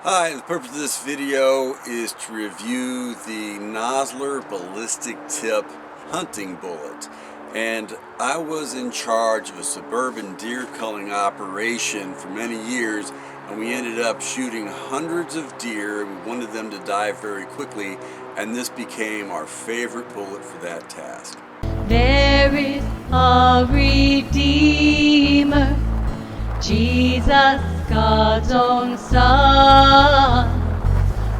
Hi, the purpose of this video is to review the Nosler Ballistic Tip hunting bullet. And I was in charge of a suburban deer culling operation for many years, and we ended up shooting hundreds of deer. We wanted them to die very quickly, and this became our favorite bullet for that task. There is a Redeemer, Jesus, God's own Son,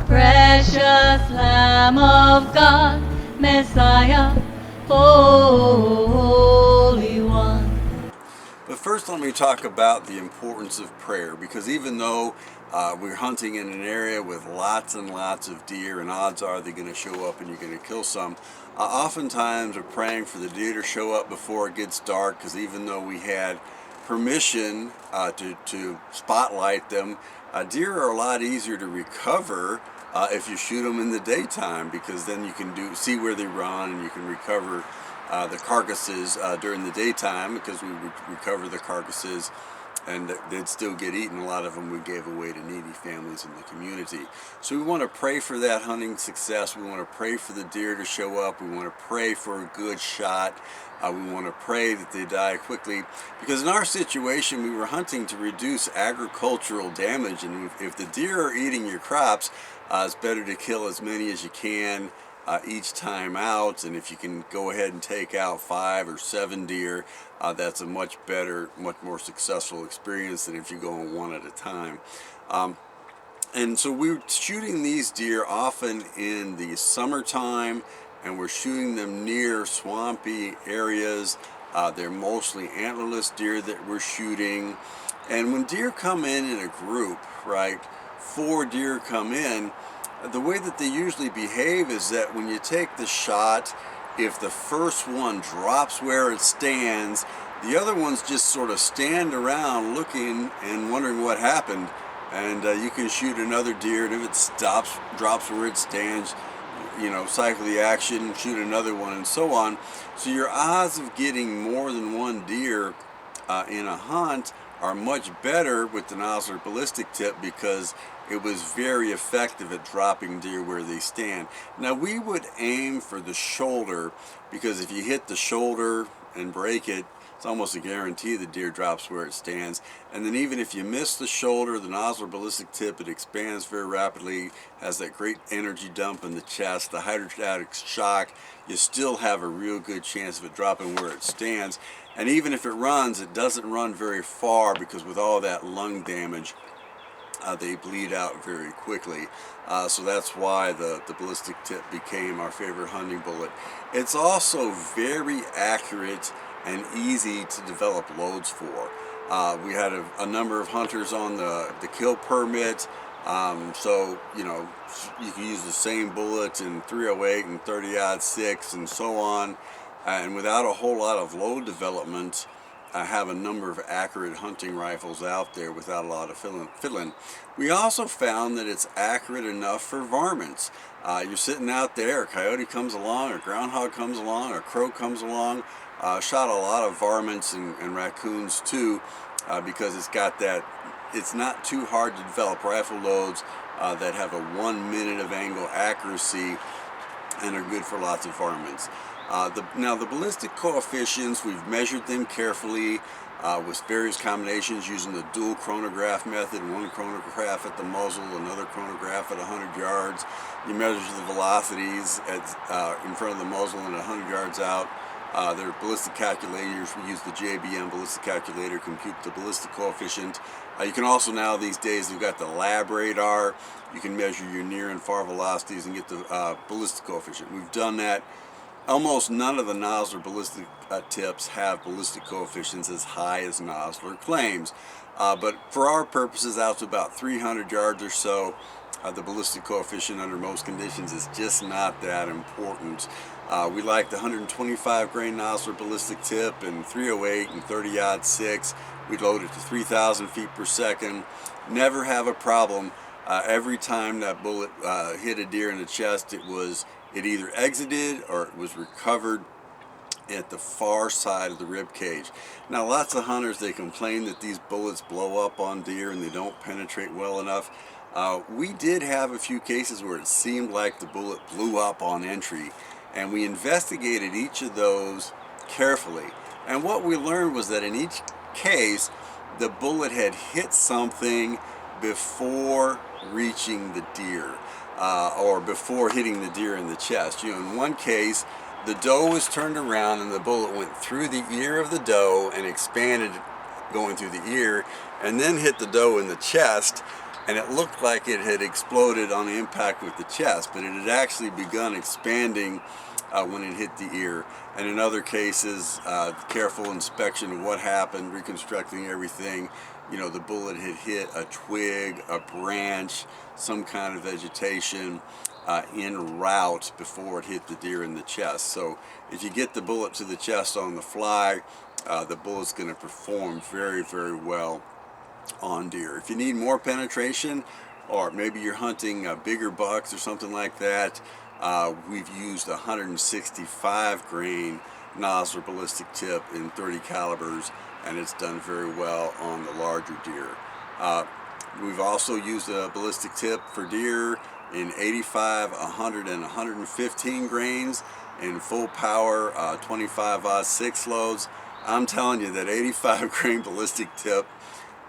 precious Lamb of God, Messiah, Holy One. But first, let me talk about the importance of prayer, because even though we're hunting in an area with lots and lots of deer, and odds are they're going to show up and you're going to kill some, oftentimes we're praying for the deer to show up before it gets dark, because even though we had permission to spotlight them, deer are a lot easier to recover if you shoot them in the daytime, because then you can see where they run and you can recover the carcasses during the daytime, because we would recover the carcasses and they'd still get eaten. A lot of them we gave away to needy families in the community. So we want to pray for that hunting success. We want to pray for the deer to show up. We want to pray for a good shot. We want to pray that they die quickly, because in our situation we were hunting to reduce agricultural damage, and if the deer are eating your crops, it's better to kill as many as you can each time out. And if you can go ahead and take out 5 or 7 deer, that's a much better, much more successful experience than if you go on one at a time. And so we're shooting these deer often in the summertime, and we're shooting them near swampy areas. They're mostly antlerless deer that we're shooting. And when deer come in a group, right, 4 deer come in, the way that they usually behave is that when you take the shot, if the first one drops where it stands, the other ones just sort of stand around looking and wondering what happened. And you can shoot another deer, and if it drops where it stands, cycle the action, shoot another one, and so on. So your odds of getting more than one deer in a hunt are much better with the Nosler Ballistic Tip, because it was very effective at dropping deer where they stand. Now we would aim for the shoulder, because if you hit the shoulder and break it, it's almost a guarantee the deer drops where it stands. And then even if you miss the shoulder, the Nosler Ballistic Tip, it expands very rapidly, has that great energy dump in the chest, the hydrostatic shock. You still have a real good chance of it dropping where it stands. And even if it runs, it doesn't run very far, because with all that lung damage, they bleed out very quickly. So that's why the Ballistic Tip became our favorite hunting bullet. It's also very accurate and easy to develop loads for. We had a number of hunters on the kill permit, so you can use the same bullets in 308 and 30-06 and so on, and without a whole lot of load development, I have a number of accurate hunting rifles out there without a lot of fiddling. We also found that it's accurate enough for varmints. You're sitting out there, a coyote comes along, a groundhog comes along, a crow comes along. Shot a lot of varmints and raccoons too, because it's not too hard to develop rifle loads that have a 1 minute of angle accuracy and are good for lots of varmints. Now the ballistic coefficients, we've measured them carefully with various combinations using the dual chronograph method. One chronograph at the muzzle, another chronograph at 100 yards. You measure the velocities in front of the muzzle and 100 yards out. There are ballistic calculators. We use the JBM ballistic calculator to compute the ballistic coefficient. You can also now, these days, we've got the lab radar. You can measure your near and far velocities and get the ballistic coefficient. We've done that. Almost none of the Nosler ballistic tips have ballistic coefficients as high as Nosler claims. But for our purposes, out to about 300 yards or so, the ballistic coefficient under most conditions is just not that important. We like the 125 grain Nosler ballistic tip and 308 and 30-06. We load it to 3,000 feet per second. Never have a problem. Every time that bullet hit a deer in the chest, it either exited or it was recovered at the far side of the rib cage. Now lots of hunters, they complain that these bullets blow up on deer and they don't penetrate well enough. We did have a few cases where it seemed like the bullet blew up on entry, and we investigated each of those carefully. And what we learned was that in each case, the bullet had hit something before reaching the deer, or before hitting the deer in the chest. In one case, the doe was turned around and the bullet went through the ear of the doe and expanded going through the ear, and then hit the doe in the chest, and it looked like it had exploded on the impact with the chest, but it had actually begun expanding when it hit the ear. And in other cases, careful inspection of what happened, reconstructing everything, the bullet had hit a twig, a branch, some kind of vegetation en route before it hit the deer in the chest. So if you get the bullet to the chest on the fly, the bullet's going to perform very, very well on deer. If you need more penetration, or maybe you're hunting bigger bucks or something like that, we've used 165 grain Nosler ballistic tip in 30 calibers, and it's done very well on the larger deer. We've also used a ballistic tip for deer in 85, 100, and 115 grains in full power 25-06 loads. I'm telling you that 85 grain ballistic tip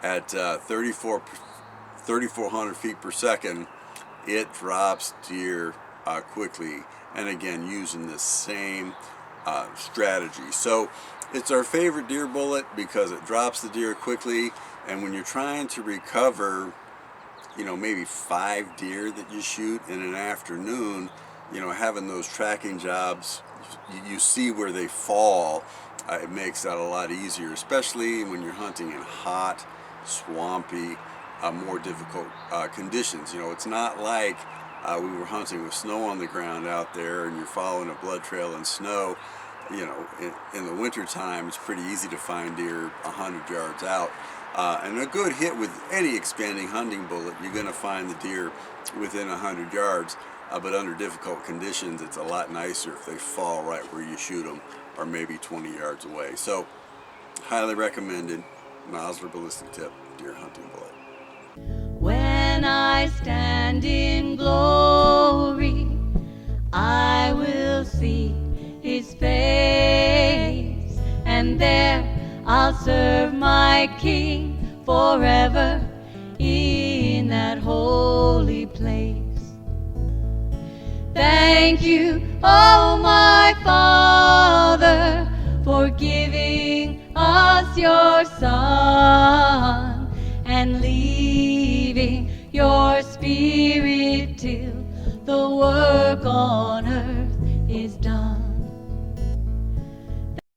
at 3,400 feet per second, it drops deer quickly, and again using the same strategy. So it's our favorite deer bullet because it drops the deer quickly, and when you're trying to recover maybe 5 deer that you shoot in an afternoon, having those tracking jobs, you see where they fall. It makes that a lot easier, especially when you're hunting in hot, swampy, more difficult conditions. It's not like we were hunting with snow on the ground out there and you're following a blood trail in snow. In the winter time, it's pretty easy to find deer 100 yards out. And a good hit with any expanding hunting bullet, you're going to find the deer within 100 yards. But under difficult conditions, it's a lot nicer if they fall right where you shoot them, or maybe 20 yards away. So, highly recommended Nosler ballistic tip deer hunting bullet. When I stand in glory, I will see His face, and there I'll serve my King forever in that holy place. Thank you, oh my Father, for giving us your Son and leaving your Spirit till the work on earth is done.